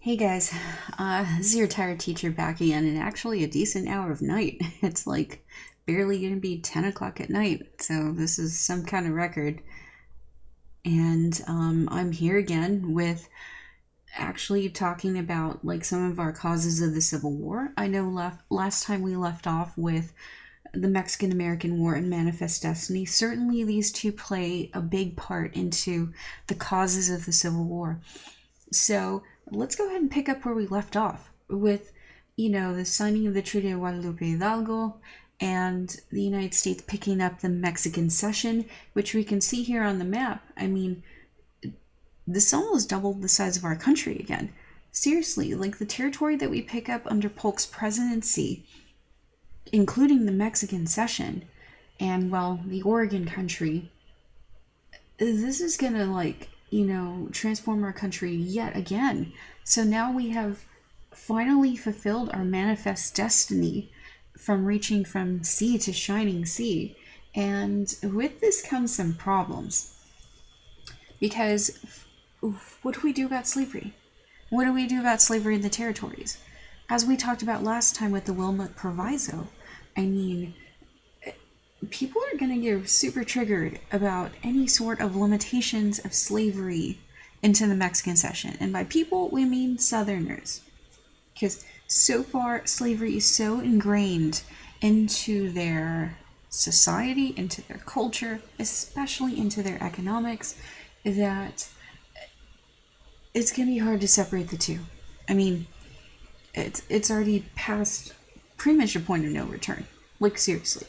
Hey guys, this is your tired teacher back again, and actually a decent hour of night. It's like barely gonna be 10 o'clock at night, so this is some kind of record. And I'm here again with actually talking about like some of our causes of the Civil War. I know last time we left off with the Mexican American War and Manifest Destiny. Certainly, these two play a big part into the causes of the Civil War. So let's go ahead and pick up where we left off with, the signing of the Treaty of Guadalupe Hidalgo and the United States picking up the Mexican cession, which we can see here on the map. I mean, this almost doubled the size of our country again. Seriously, like the territory that we pick up under Polk's presidency, including the Mexican cession and, well, the Oregon country, this is gonna transform our country yet again. So now we have finally fulfilled our manifest destiny from reaching from sea to shining sea. And with this comes some problems. Because what do we do about slavery? What do we do about slavery in the territories? As we talked about last time with the Wilmot Proviso, I mean, people are going to get super triggered about any sort of limitations of slavery into the Mexican cession. And by people, we mean Southerners. Because so far, slavery is so ingrained into their society, into their culture, especially into their economics, that it's going to be hard to separate the two. I mean, it's already past pretty much a point of no return. Like, seriously.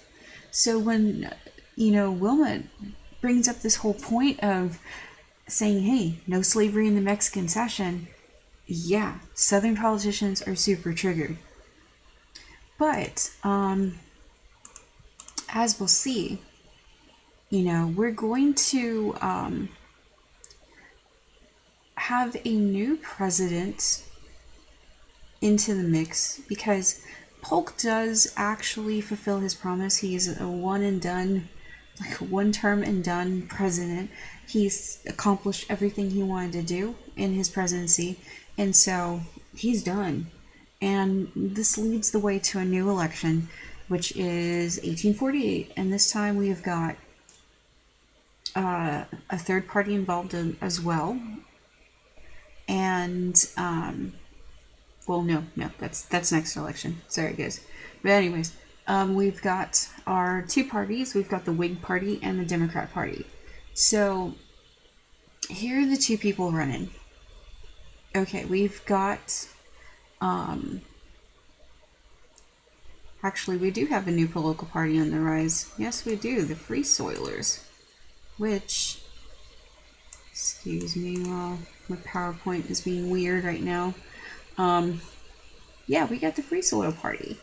So when, Wilmot brings up this whole point of saying, hey, no slavery in the Mexican cession, yeah, Southern politicians are super triggered. But, as we'll see, we're going to have a new president into the mix because Polk does actually fulfill his promise. He's a one-term and done president. He's accomplished everything he wanted to do in his presidency, and so he's done. And this leads the way to a new election, which is 1848, and this time we've got a third party involved as well. And well, no, that's next election. Sorry, guys. But anyways, we've got our two parties. We've got the Whig Party and the Democrat Party. So here are the two people running. Okay, we've got actually, we do have a new political party on the rise. Yes, we do. The Free Soilers, which, excuse me while my PowerPoint is being weird right now. Yeah, we got the Free Soil Party,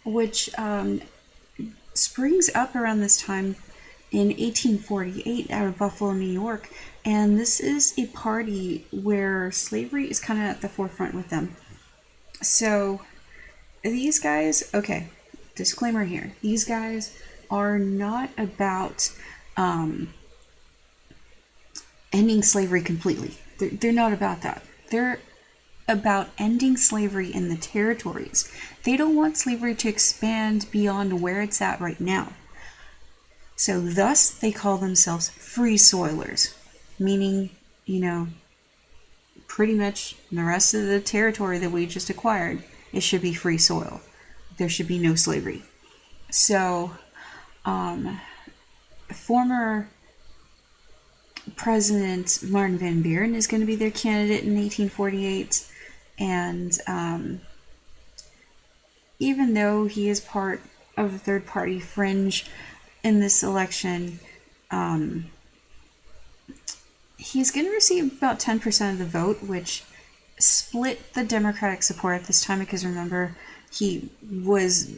which springs up around this time in 1848 out of Buffalo, New York, and this is a party where slavery is kind of at the forefront with them. So these guys, okay, disclaimer here, these guys are not about ending slavery completely. They're not about that. They're about ending slavery in the territories. They don't want slavery to expand beyond where it's at right now. So thus they call themselves free soilers, meaning, pretty much the rest of the territory that we just acquired, it should be free soil. There should be no slavery. So, former President Martin Van Buren is going to be their candidate in 1848. And even though he is part of the third party fringe in this election, he's going to receive about 10% of the vote, which split the Democratic support at this time, because remember, he was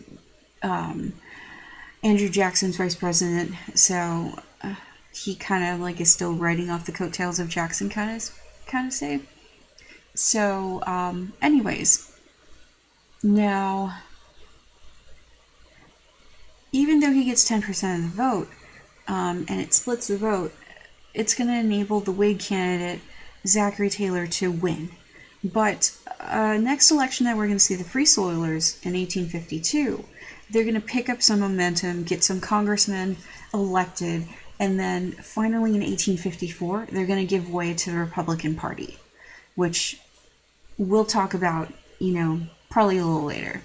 Andrew Jackson's vice president, so he kind of is still riding off the coattails of Jackson, kind of say. So, anyways, now, even though he gets 10% of the vote, and it splits the vote, it's going to enable the Whig candidate, Zachary Taylor, to win. But next election that we're going to see, the Free Soilers in 1852, they're going to pick up some momentum, get some congressmen elected, and then finally in 1854, they're going to give way to the Republican Party, which we'll talk about, probably a little later.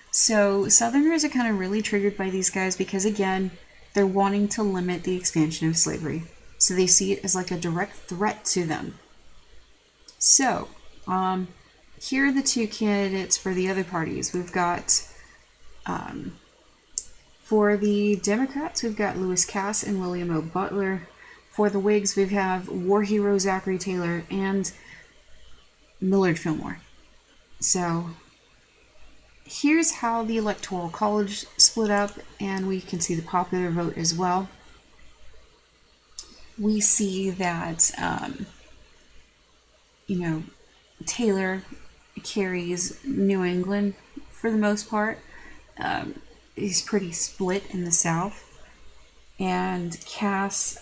So Southerners are kind of really triggered by these guys because, again, they're wanting to limit the expansion of slavery. So they see it as like a direct threat to them. So, here are the two candidates for the other parties. We've got, for the Democrats, we've got Lewis Cass and William O. Butler. For the Whigs, we have war hero Zachary Taylor and Millard Fillmore. So, here's how the Electoral College split up, and we can see the popular vote as well. We see that, Taylor carries New England for the most part. He's pretty split in the South. And Cass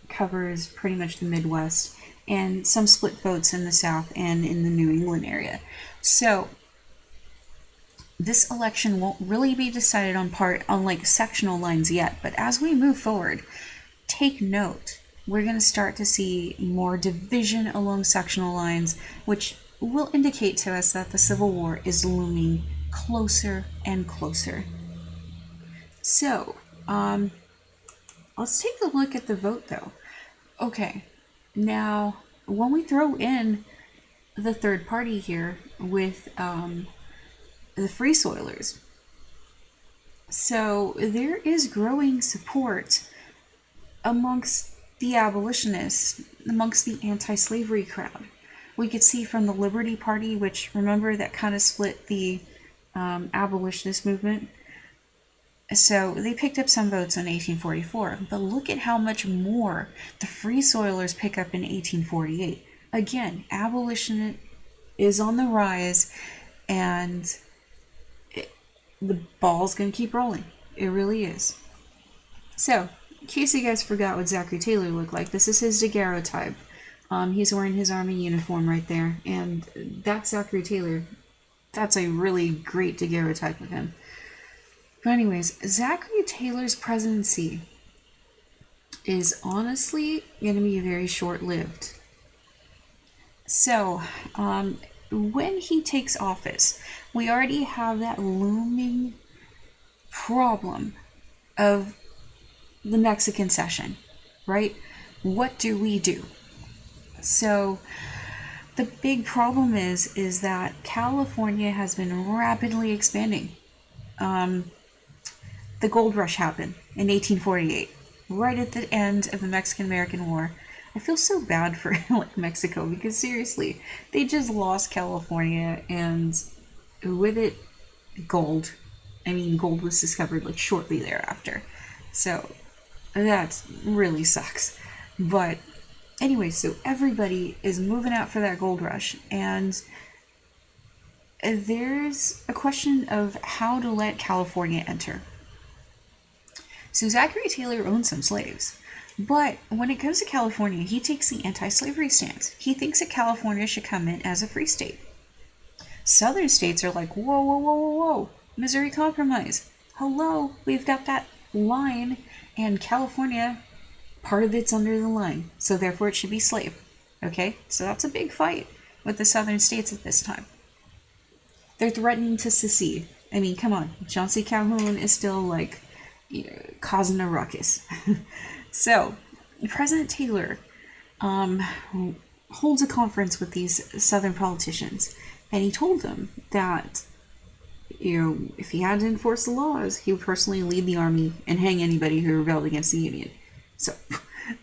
covers pretty much the Midwest and some split votes in the South and in the New England area. So this election won't really be decided on sectional lines yet, but as we move forward, take note. We're going to start to see more division along sectional lines, which will indicate to us that the Civil War is looming closer and closer. So, let's take a look at the vote, though. Okay, now, when we throw in the third party here with the Free Soilers, so there is growing support amongst the abolitionists, amongst the anti-slavery crowd. We could see from the Liberty Party, which, remember, that kind of split the abolitionist movement. So they picked up some votes in 1844, but look at how much more the Free Soilers pick up in 1848. Again, abolition is on the rise, and the ball's going to keep rolling. It really is. So, in case you guys forgot what Zachary Taylor looked like, this is his daguerreotype. He's wearing his army uniform right there, and that's Zachary Taylor. That's a really great daguerreotype of him. But anyways, Zachary Taylor's presidency is honestly going to be very short-lived. So, when he takes office, we already have that looming problem of the Mexican cession, right? What do we do? So the big problem is that California has been rapidly expanding. The gold rush happened in 1848, right at the end of the Mexican-American War. I feel so bad for Mexico, because seriously, they just lost California, and with it, gold. I mean, gold was discovered shortly thereafter. So that really sucks. But anyway, so everybody is moving out for that gold rush, and there's a question of how to let California enter. So Zachary Taylor owns some slaves, but when it comes to California, he takes the anti-slavery stance. He thinks that California should come in as a free state. Southern states are like, whoa, whoa, whoa, whoa, whoa, Missouri Compromise. Hello, we've got that line, and California, part of it's under the line, so therefore it should be slave. Okay, so that's a big fight with the southern states at this time. They're threatening to secede. I mean, come on, John C. Calhoun is still causing a ruckus. So President Taylor holds a conference with these southern politicians, and he told them that if he had to enforce the laws, he would personally lead the army and hang anybody who rebelled against the Union. So,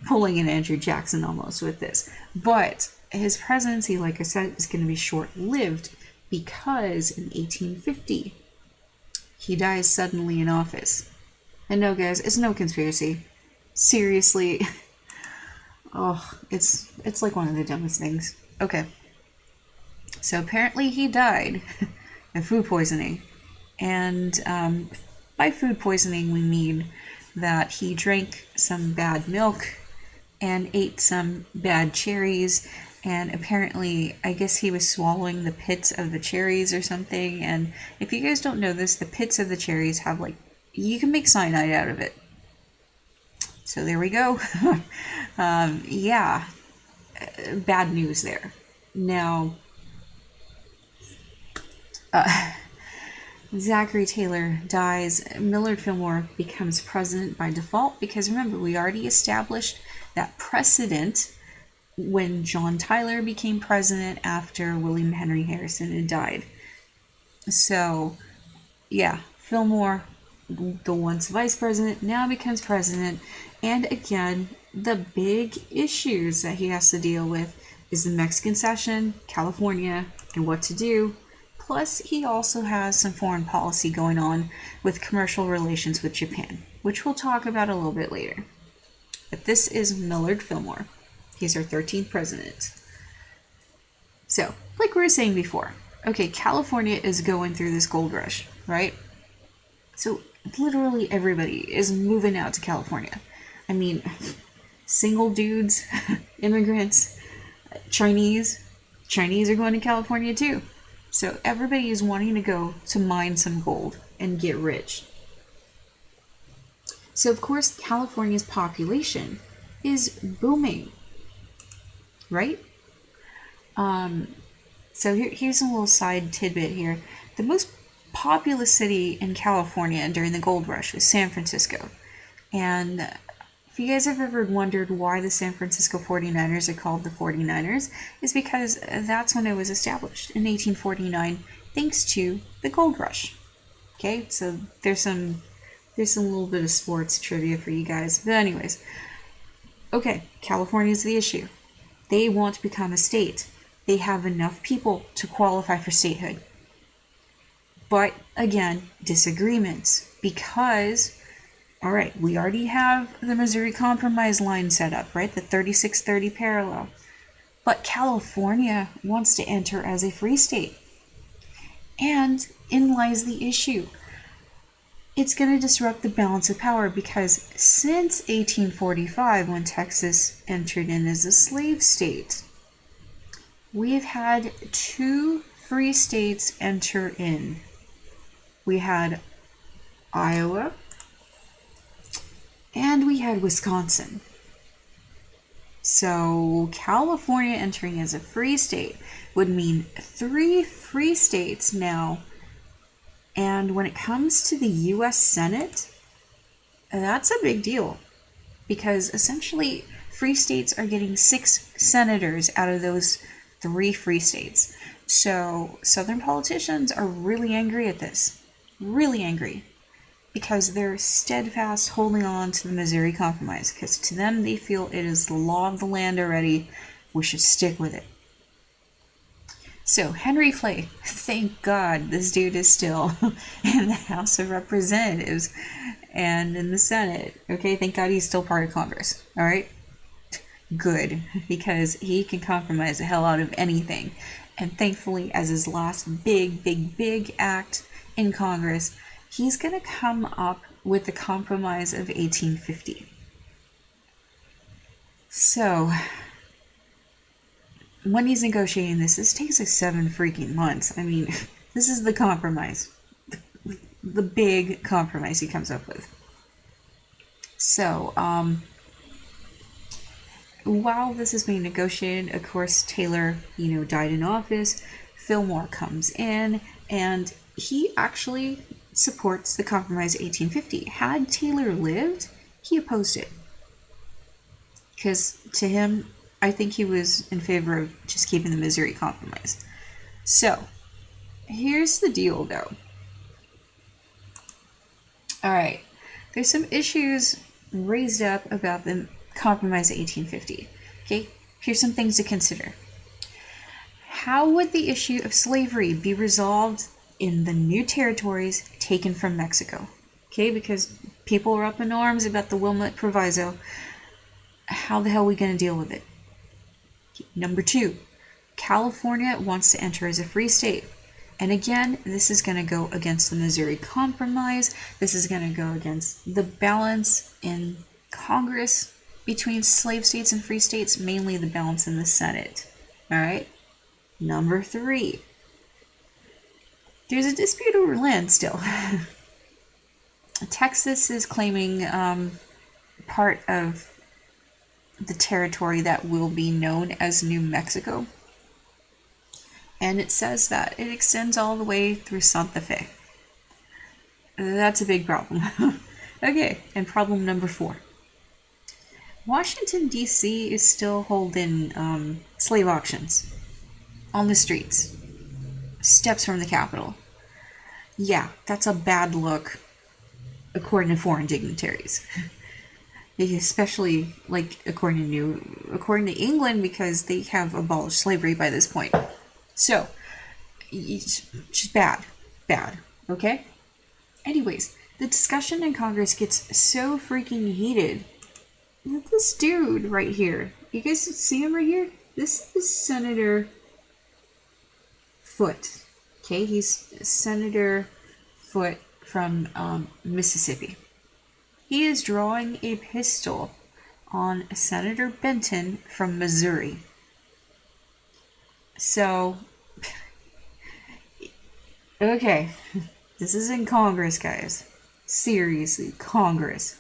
pulling an Andrew Jackson almost with this. But his presidency, like I said, is going to be short-lived, because in 1850, he dies suddenly in office. And no, guys, it's no conspiracy. Seriously. Oh, it's like one of the dumbest things. Okay. So apparently he died of food poisoning. And by food poisoning, we mean that he drank some bad milk and ate some bad cherries And apparently, I guess he was swallowing the pits of the cherries or something. And if you guys don't know this, the pits of the cherries have like, you can make cyanide out of it. So there we go. Yeah, bad news there. Now, Zachary Taylor dies. Millard Fillmore becomes president by default because remember, we already established that precedent when John Tyler became president after William Henry Harrison had died. So, yeah, Fillmore, the once vice president, now becomes president. And again, the big issues that he has to deal with is the Mexican Cession, California, and what to do. Plus, he also has some foreign policy going on with commercial relations with Japan, which we'll talk about a little bit later. But this is Millard Fillmore. He's our 13th president. So, like we were saying before, okay, California is going through this gold rush, right? So, literally everybody is moving out to California. I mean, single dudes, immigrants, Chinese are going to California too. So everybody is wanting to go to mine some gold and get rich. So of course, California's population is booming, right? So here's a little side tidbit here. The most populous city in California during the gold rush was San Francisco. And if you guys have ever wondered why the San Francisco 49ers are called the 49ers, is because that's when it was established in 1849, thanks to the gold rush. Okay, so there's some little bit of sports trivia for you guys. But anyways, okay, California's the issue. They want to become a state. They have enough people to qualify for statehood. But again, disagreements because, all right, we already have the Missouri Compromise line set up, right? The 3630 parallel. But California wants to enter as a free state. And in lies the issue. It's going to disrupt the balance of power because since 1845, when Texas entered in as a slave state, we've had two free states enter in. We had Iowa and we had Wisconsin. So California entering as a free state would mean 3 free states now. And when it comes to the U.S. Senate, that's a big deal because essentially free states are getting 6 senators out of those 3 free states. So Southern politicians are really angry at this. Really angry. Because they're steadfast holding on to the Missouri Compromise. Because to them, they feel it is the law of the land already. We should stick with it. So, Henry Clay, thank God this dude is still in the House of Representatives and in the Senate. Okay, thank God he's still part of Congress. Alright? Good. Because he can compromise the hell out of anything. And thankfully, as his last big act in Congress, he's going to come up with the Compromise of 1850. So, when he's negotiating this takes like 7 freaking months. I mean, this is the compromise. The big compromise he comes up with. So, while this is being negotiated, of course, Taylor, died in office. Fillmore comes in, and he actually supports the Compromise 1850. Had Taylor lived, he opposed it. Because to him, I think he was in favor of just keeping the Missouri Compromise. So, here's the deal though. Alright, there's some issues raised up about the Compromise 1850. Okay, here's some things to consider. How would the issue of slavery be resolved in the new territories taken from Mexico? Okay, because people are up in arms about the Wilmot Proviso. How the hell are we going to deal with it? Number 2, California wants to enter as a free state. And again, this is going to go against the Missouri Compromise. This is going to go against the balance in Congress between slave states and free states, mainly the balance in the Senate. All right. Number 3. There's a dispute over land still. Texas is claiming part of the territory that will be known as New Mexico. And it says that it extends all the way through Santa Fe. That's a big problem. Okay, and problem number 4. Washington, D.C. is still holding slave auctions on the streets, steps from the Capitol. Yeah, that's a bad look, according to foreign dignitaries. Especially, like, according to England, because they have abolished slavery by this point. So, it's just bad, okay? Anyways, the discussion in Congress gets so freaking heated. This dude right here, you guys see him right here? This is Senator Foote. Okay, he's Senator Foote from Mississippi. He is drawing a pistol on Senator Benton from Missouri. So, okay, this is in Congress, guys. Seriously, Congress.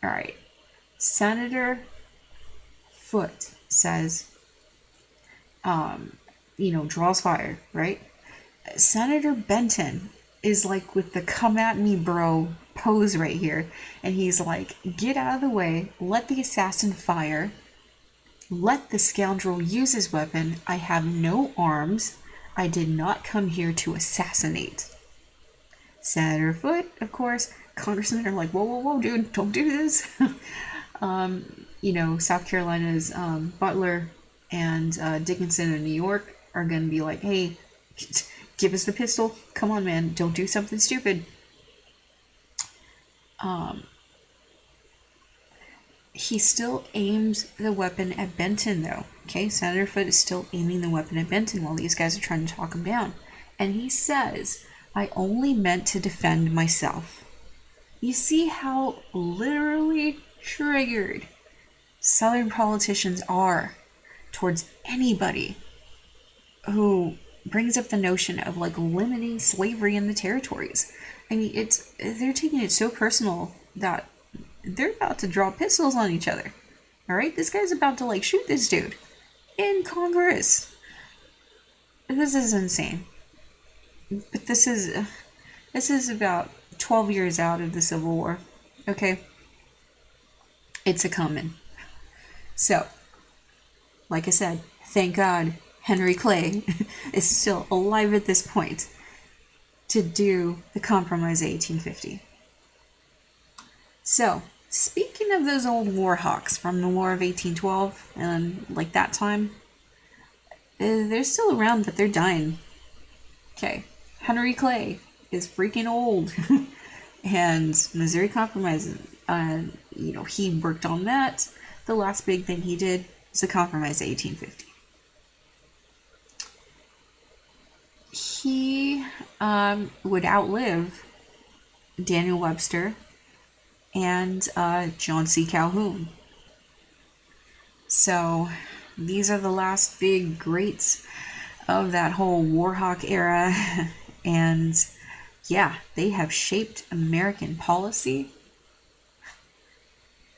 All right. Senator Foote says, draws fire, right? Senator Benton is like with the come at me bro pose right here. And he's like, get out of the way, let the assassin fire, let the scoundrel use his weapon. I have no arms. I did not come here to assassinate. Senator Foote, of course, congressmen are like, whoa, dude, don't do this. South Carolina's Butler and Dickinson in New York are going to be like, hey, give us the pistol. Come on, man. Don't do something stupid. He still aims the weapon at Benton, though. Okay, Senator Foote is still aiming the weapon at Benton while these guys are trying to talk him down. And he says, I only meant to defend myself. You see how literally triggered Southern politicians are towards anybody who brings up the notion of like limiting slavery in the territories. I mean, they're taking it so personal that they're about to draw pistols on each other. All right, this guy's about to like shoot this dude in Congress. This is insane. But this is about 12 years out of the Civil War. Okay, it's a coming. So, like I said, thank God Henry Clay is still alive at this point to do the Compromise of 1850. So, speaking of those old war hawks from the War of 1812 and like that time, they're still around, but they're dying. Okay, Henry Clay is freaking old. And Missouri Compromise, he worked on that. The last big thing he did was the Compromise of 1850. He would outlive Daniel Webster and John C. Calhoun. So these are the last big greats of that whole war hawk era. And yeah, they have shaped American policy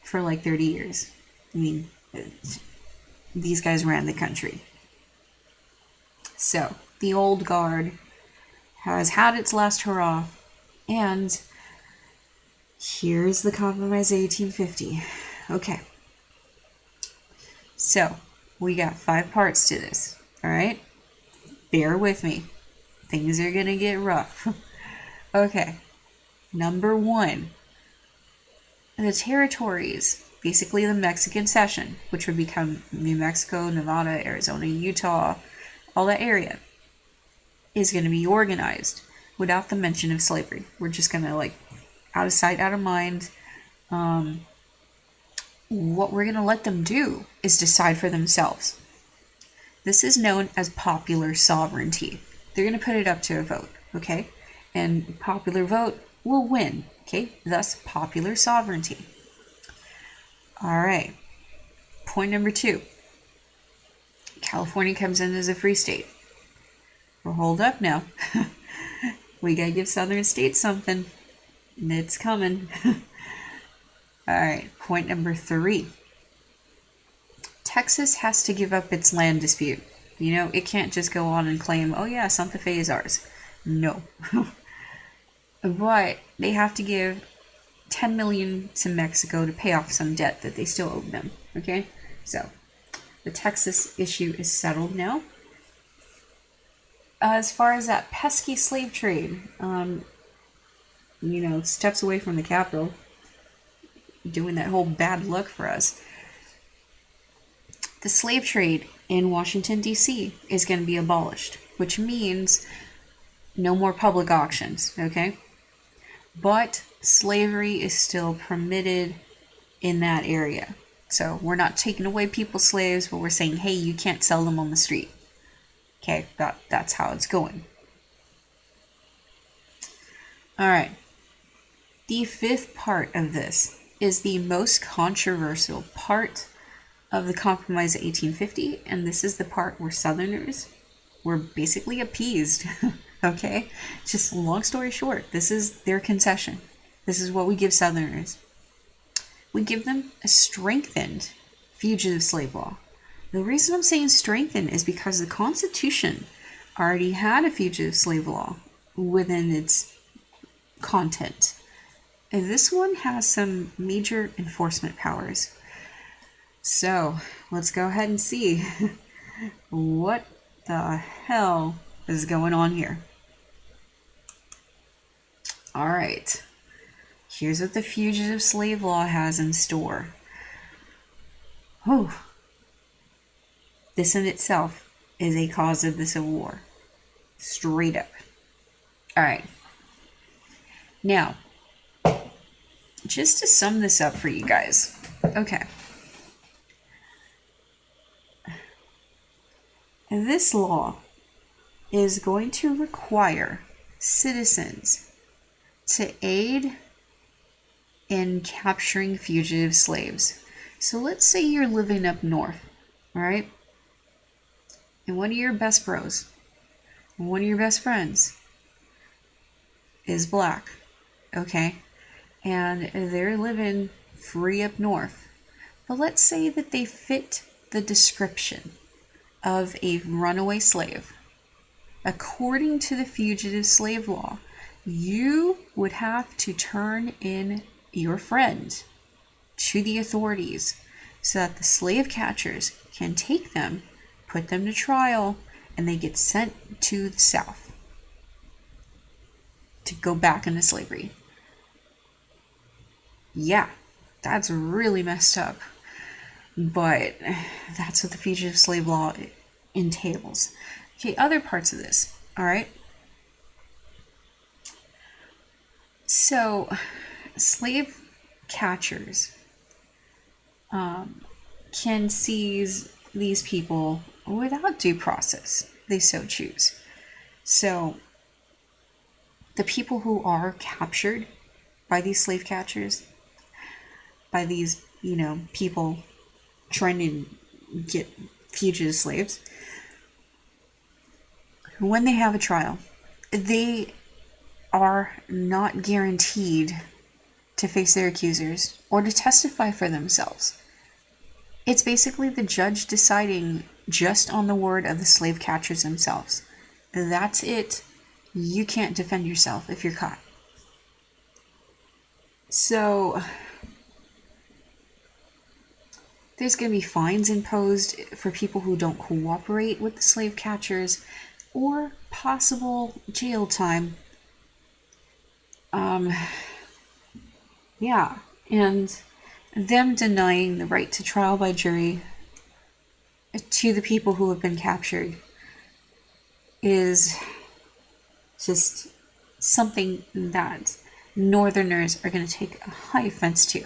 for like 30 years. I mean, these guys ran the country. So, the old guard has had its last hurrah, and here's the Compromise of 1850. Okay. So, we got 5 parts to this, alright? Bear with me. Things are gonna get rough. Okay. Number 1. The territories, basically the Mexican cession, which would become New Mexico, Nevada, Arizona, Utah, all that area, is going to be organized without the mention of slavery. We're just going to, like, out of sight, out of mind. What we're going to let them do is decide for themselves. This is known as popular sovereignty. They're going to put it up to a vote, okay? And popular vote will win, okay? Thus, popular sovereignty. All right. Point number 2. California comes in as a free state. Well, hold up now. We gotta give southern states something. It's coming. Alright, point number 3. Texas has to give up its land dispute. You know, it can't just go on and claim, oh yeah, Santa Fe is ours. No. But they have to give $10 million to Mexico to pay off some debt that they still owe them. Okay? So, the Texas issue is settled now. As far as that pesky slave trade, steps away from the capital, doing that whole bad luck for us. The slave trade in Washington, D.C. is going to be abolished, which means no more public auctions, okay? But slavery is still permitted in that area. So we're not taking away people's slaves, but we're saying, hey, you can't sell them on the street. Okay, that's how it's going. All right. The 5th part of this is the most controversial part of the Compromise of 1850, and this is the part where Southerners were basically appeased. Okay? Just long story short, this is their concession. This is what we give Southerners. We give them a strengthened fugitive slave law. The reason I'm saying strengthened is because the Constitution already had a fugitive slave law within its content. And this one has some major enforcement powers. So, let's go ahead and see what the hell is going on here. Alright, here's what the Fugitive Slave Law has in store. Whew. This in itself is a cause of the Civil War. Straight up. Alright. Now, just to sum this up for you guys. Okay. This law is going to require citizens to aid in capturing fugitive slaves. So let's say you're living up north, all right? And one of your best bros, one of your best friends is black, okay? And they're living free up north. But let's say that they fit the description of a runaway slave. According to the Fugitive Slave Law, you would have to turn in your friend to the authorities so that the slave catchers can take them, put them to trial, and they get sent to the South to go back into slavery. Yeah, that's really messed up. But that's what the Fugitive Slave Law entails. Okay, other parts of this, all right? So, slave catchers can seize these people without due process. They so choose. So, the people who are captured by these slave catchers, by these, people trying to get fugitive slaves, when they have a trial, they are not guaranteed to face their accusers or to testify for themselves. It's basically the judge deciding just on the word of the slave catchers themselves. That's it. You can't defend yourself if you're caught. So, there's going to be fines imposed for people who don't cooperate with the slave catchers, or possible jail time. Yeah, and them denying the right to trial by jury to the people who have been captured is just something that Northerners are going to take a high offense to.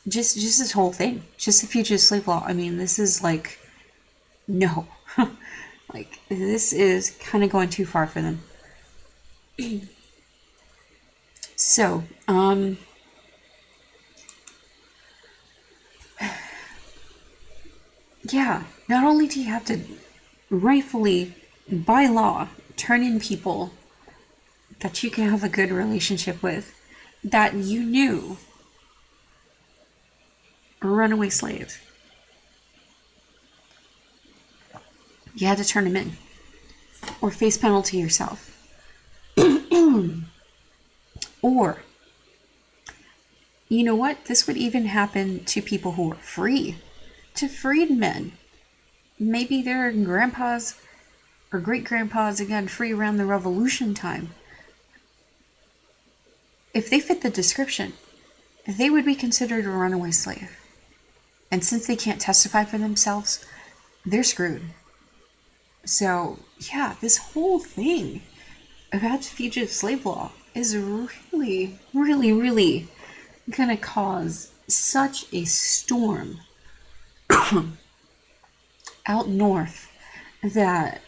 Just this whole thing. Just the Fugitive Slave Law. I mean, this is like, no. Like, this is kind of going too far for them. So, yeah, not only do you have to rightfully, by law, turn in people that you can have a good relationship with, that you knew were runaway slaves. You had to turn them in or face penalty yourself. Or, you know what? This would even happen to people who are free, to freedmen. Maybe their grandpas or great grandpas, again, free around the Revolution time. If they fit the description, they would be considered a runaway slave. And since they can't testify for themselves, they're screwed. So, yeah, this whole thing about fugitive slave law is really, really, really gonna cause such a storm out north that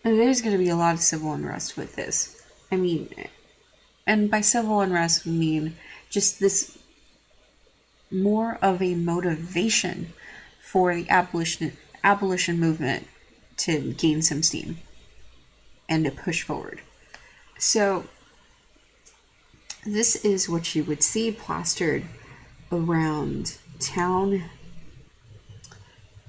there's gonna be a lot of civil unrest with this. I mean, and by civil unrest we mean just this more of a motivation for the abolition movement to gain some steam and to push forward. So this is what you would see plastered around town.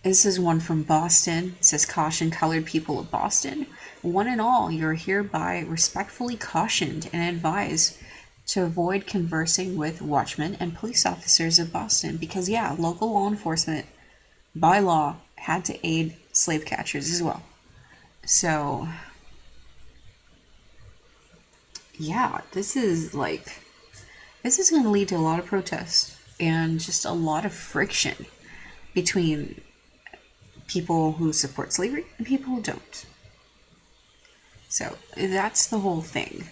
This is one from Boston. It says, "Caution, colored people of Boston. One and all, you are hereby respectfully cautioned and advised to avoid conversing with watchmen and police officers of Boston." Because, yeah, local law enforcement, by law, had to aid slave catchers as well. So, yeah, this is going to lead to a lot of protests and just a lot of friction between people who support slavery and people who don't. So that's the whole thing.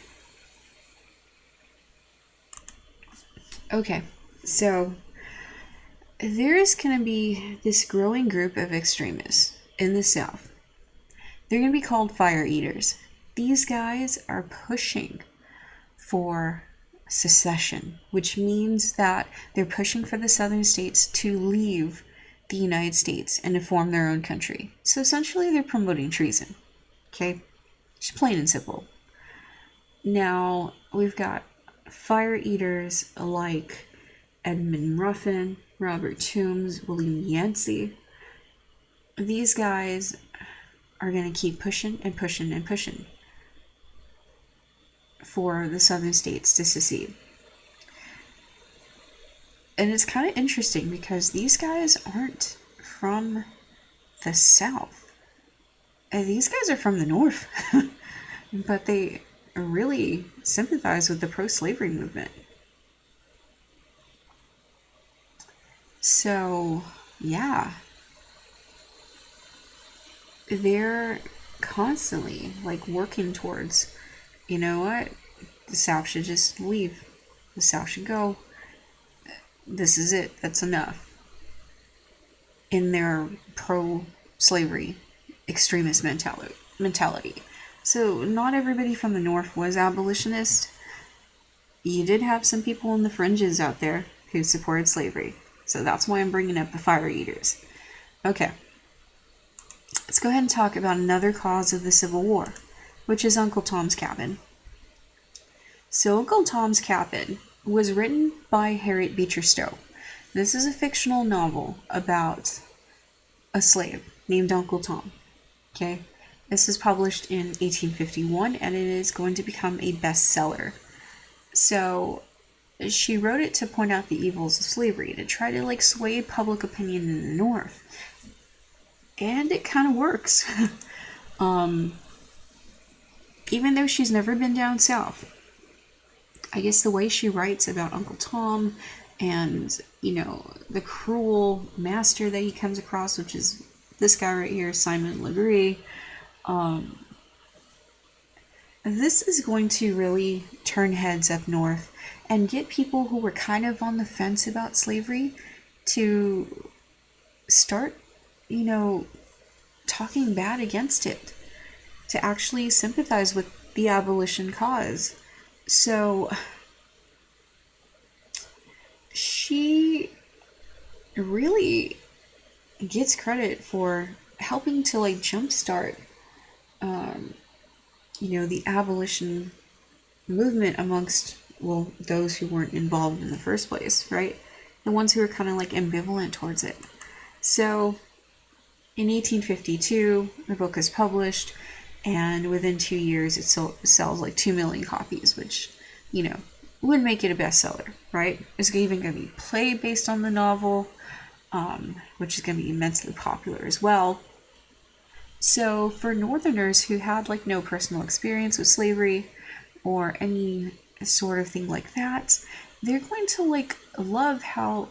Okay, so there is going to be this growing group of extremists in the South. They're going to be called fire eaters. These guys are pushing for secession, which means that they're pushing for the southern states to leave the United States and to form their own country. So essentially they're promoting treason. Okay? Just plain and simple. Now, we've got fire eaters like Edmund Ruffin, Robert Toombs, William Yancey. These guys are going to keep pushing and pushing and pushing for the southern states to secede. And it's kind of interesting because these guys aren't from the South. These guys are from the North. But they really sympathize with the pro-slavery movement. So, yeah. They're constantly, working towards, you know what? The South should just leave. The South should go. This is it. That's enough. In their pro-slavery extremist mentality. So not everybody from the North was abolitionist. You did have some people in the fringes out there who supported slavery. So that's why I'm bringing up the fire eaters. Okay. Let's go ahead and talk about another cause of the Civil War, which is Uncle Tom's Cabin. So Uncle Tom's Cabin was written by Harriet Beecher Stowe. This is a fictional novel about a slave named Uncle Tom. Okay? This is published in 1851, and it is going to become a bestseller. So, she wrote it to point out the evils of slavery, to try to, sway public opinion in the North. And it kind of works. Even though she's never been down south. I guess the way she writes about Uncle Tom and, the cruel master that he comes across, which is this guy right here, Simon Labrie, this is going to really turn heads up north and get people who were kind of on the fence about slavery to start, talking bad against it, to actually sympathize with the abolition cause. So she really gets credit for helping to like jumpstart, the abolition movement amongst, well, those who weren't involved in the first place, right? The ones who were kind of like ambivalent towards it. So in 1852, the book is published, and within 2 years, it sells like 2 million copies, which, would make it a bestseller, right? It's even going to be played based on the novel, which is going to be immensely popular as well. So for Northerners who had like no personal experience with slavery or any sort of thing like that, they're going to like love how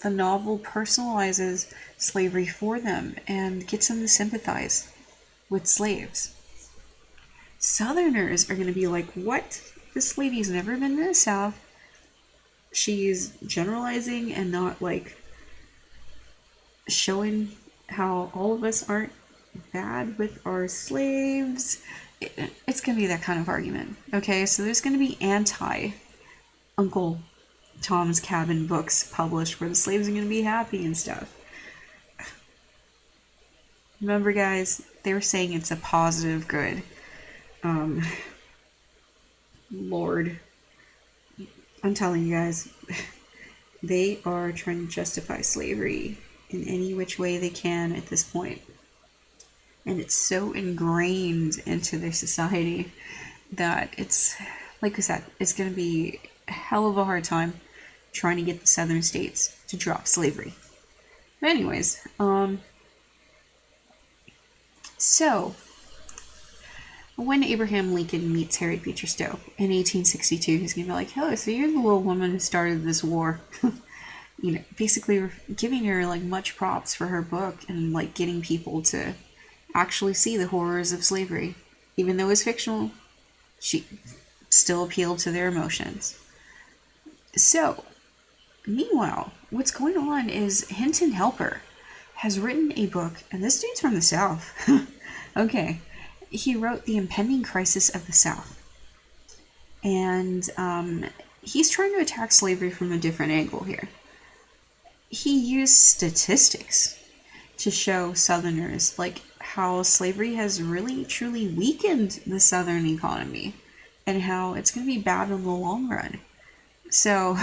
the novel personalizes slavery for them and gets them to sympathize with slaves. Southerners are going to be like, what? This lady's never been to the South. She's generalizing and not like showing how all of us aren't bad with our slaves. It's going to be that kind of argument. Okay, so there's going to be anti-Uncle Tom's Cabin books published where the slaves are going to be happy and stuff. Remember, guys, they were saying it's a positive good. Lord, I'm telling you guys, they are trying to justify slavery in any which way they can at this point. And it's so ingrained into their society that it's, like I said, it's going to be a hell of a hard time trying to get the southern states to drop slavery. But anyways, so when Abraham Lincoln meets Harriet Beecher Stowe in 1862, he's going to be like, oh, so you're the little woman who started this war. Basically giving her like much props for her book and like getting people to actually see the horrors of slavery. Even though it's fictional, she still appealed to their emotions. So, meanwhile, what's going on is Hinton Helper has written a book, and this dude's from the South. Okay. He wrote The Impending Crisis of the South. And he's trying to attack slavery from a different angle here. He used statistics to show Southerners like how slavery has really truly weakened the Southern economy and how it's going to be bad in the long run. So,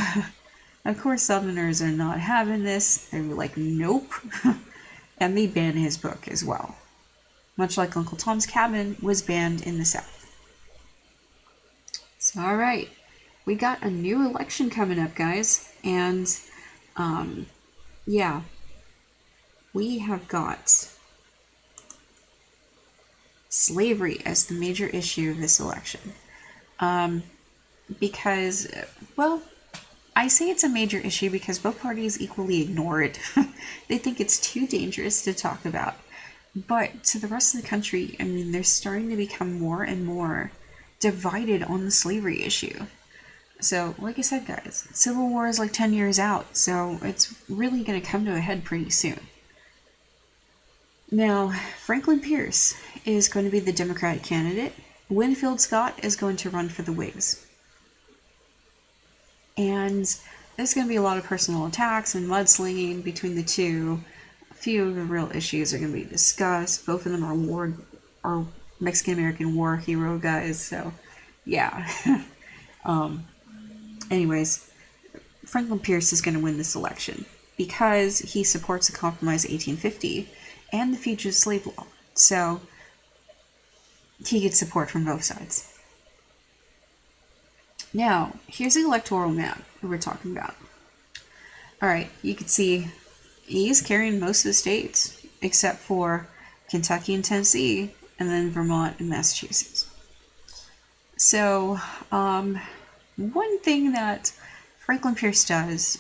of course, Southerners are not having this. They're like, nope. And they ban his book as well. Much like Uncle Tom's Cabin was banned in the South. So, alright. We got a new election coming up, guys. And, yeah. We have got slavery as the major issue of this election. Because, well, I say it's a major issue because both parties equally ignore it. They think it's too dangerous to talk about. But to the rest of the country, I mean, they're starting to become more and more divided on the slavery issue. So, like I said, guys, Civil War is like 10 years out, so it's really going to come to a head pretty soon. Now, Franklin Pierce is going to be the Democratic candidate. Winfield Scott is going to run for the Whigs. And there's going to be a lot of personal attacks and mudslinging between the two. A few of the real issues are going to be discussed. Both of them are Mexican-American war hero guys, so yeah. Anyways, Franklin Pierce is going to win this election because he supports the Compromise 1850 and the Fugitive Slave Law. So he gets support from both sides. Now, here's the electoral map that we're talking about. Alright, you can see he's carrying most of the states, except for Kentucky and Tennessee, and then Vermont and Massachusetts. So, one thing that Franklin Pierce does,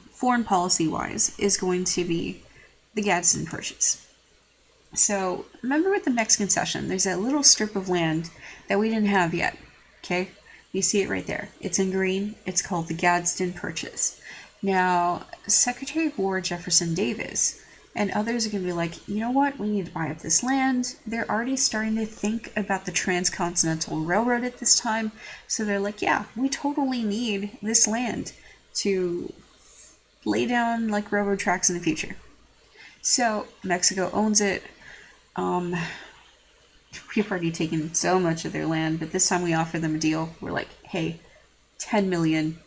foreign policy-wise, is going to be the Gadsden Purchase. So, remember with the Mexican Cession, there's that little strip of land that we didn't have yet, okay? You see it right there. It's in green. It's called the Gadsden Purchase. Now, Secretary of War Jefferson Davis and others are going to be like, you know what? We need to buy up this land. They're already starting to think about the Transcontinental Railroad at this time. So they're like, yeah, we totally need this land to lay down like railroad tracks in the future. So Mexico owns it. We've already taken so much of their land, but this time we offer them a deal. We're like, hey, 10 million,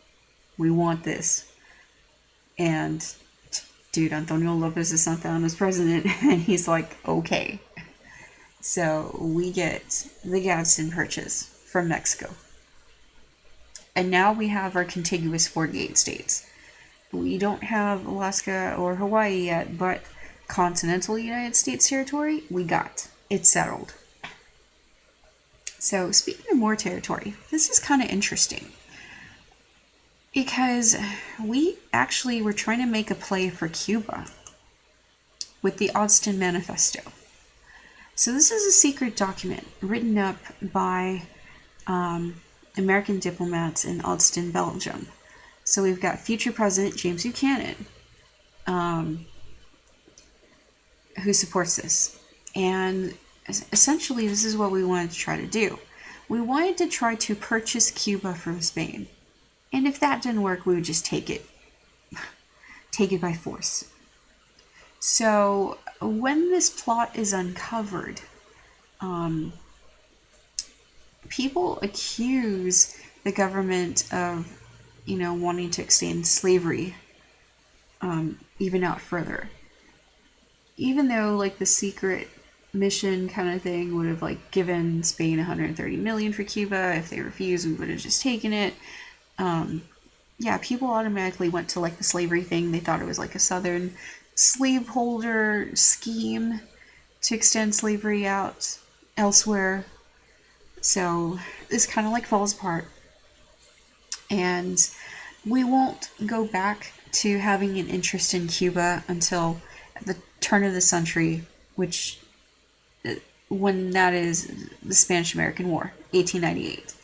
we want this. And dude, Antonio Lopez de Santa Anna is president, and he's like, okay. So we get the Gadsden Purchase from Mexico. And now we have our contiguous 48 states. We don't have Alaska or Hawaii yet, but continental United States territory, we got. It's settled. So speaking of more territory, this is kind of interesting. Because we actually were trying to make a play for Cuba with the Ostend Manifesto. So this is a secret document written up by American diplomats in Ostend, Belgium. So we've got future President James Buchanan, who supports this. And essentially, this is what we wanted to try to do. We wanted to try to purchase Cuba from Spain. And if that didn't work, we would just take it. Take it by force. So when this plot is uncovered, people accuse the government of, wanting to extend slavery even out further. Even though, like, the secret mission kind of thing would have, like, given Spain 130 million for Cuba. If they refused, we would have just taken it. People automatically went to, like, the slavery thing. They thought it was like a southern slaveholder scheme to extend slavery out elsewhere. So this kind of like falls apart. And we won't go back to having an interest in Cuba until the turn of the century, when that is the Spanish-American War, 1898.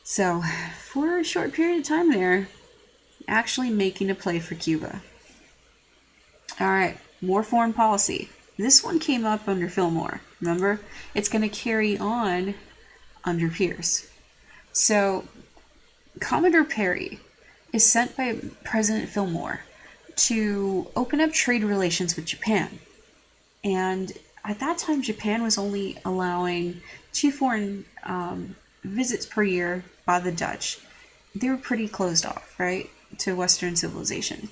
So, for a short period of time there, actually making a play for Cuba. Alright, more foreign policy. This one came up under Fillmore, remember? It's going to carry on under Pierce. So, Commodore Perry is sent by President Fillmore to open up trade relations with Japan. And at that time, Japan was only allowing 2 foreign visits per year by the Dutch. They were pretty closed off, right, to Western civilization.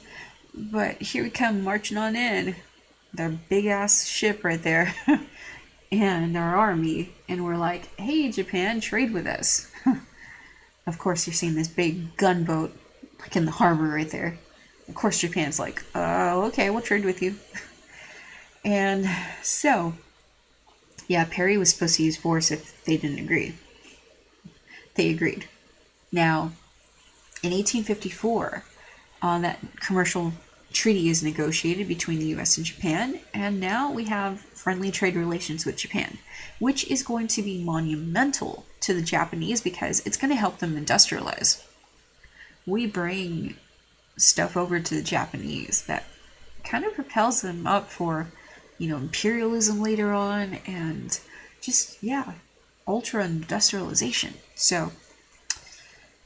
But here we come marching on in, their big ass ship right there, and our army, and we're like, hey, Japan, trade with us. Of course, you're seeing this big gunboat, like in the harbor right there. Of course, Japan's like, okay, we'll trade with you. And so, Perry was supposed to use force if they didn't agree. They agreed. Now, in 1854, that commercial treaty is negotiated between the U.S. and Japan, and now we have friendly trade relations with Japan, which is going to be monumental to the Japanese because it's going to help them industrialize. We bring stuff over to the Japanese that kind of propels them up for, imperialism later on and just, ultra industrialization. So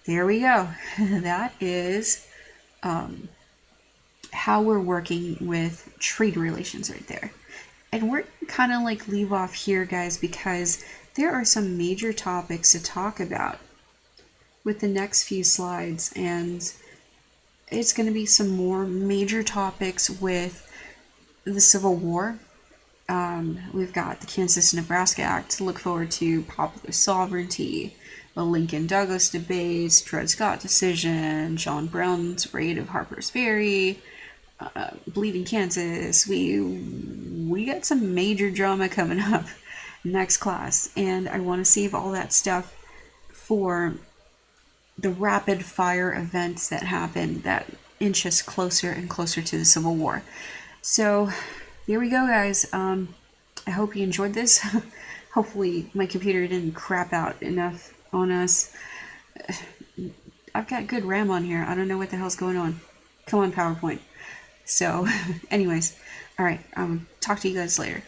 there we go. That is how we're working with trade relations right there. And we're kind of like leave off here, guys, because there are some major topics to talk about with the next few slides. And it's going to be some more major topics with the Civil War. We've got the Kansas-Nebraska Act to look forward to, popular sovereignty, the Lincoln-Douglas debates, Dred Scott decision, John Brown's raid of Harper's Ferry, Bleeding Kansas. We got some major drama coming up next class, and I want to save all that stuff for the rapid fire events that happen that inch us closer and closer to the Civil War. So here we go, guys. I hope you enjoyed this. Hopefully my computer didn't crap out enough on us. I've got good RAM on here. I don't know what the hell's going on. Come on, PowerPoint. So anyways, all right, talk to you guys later.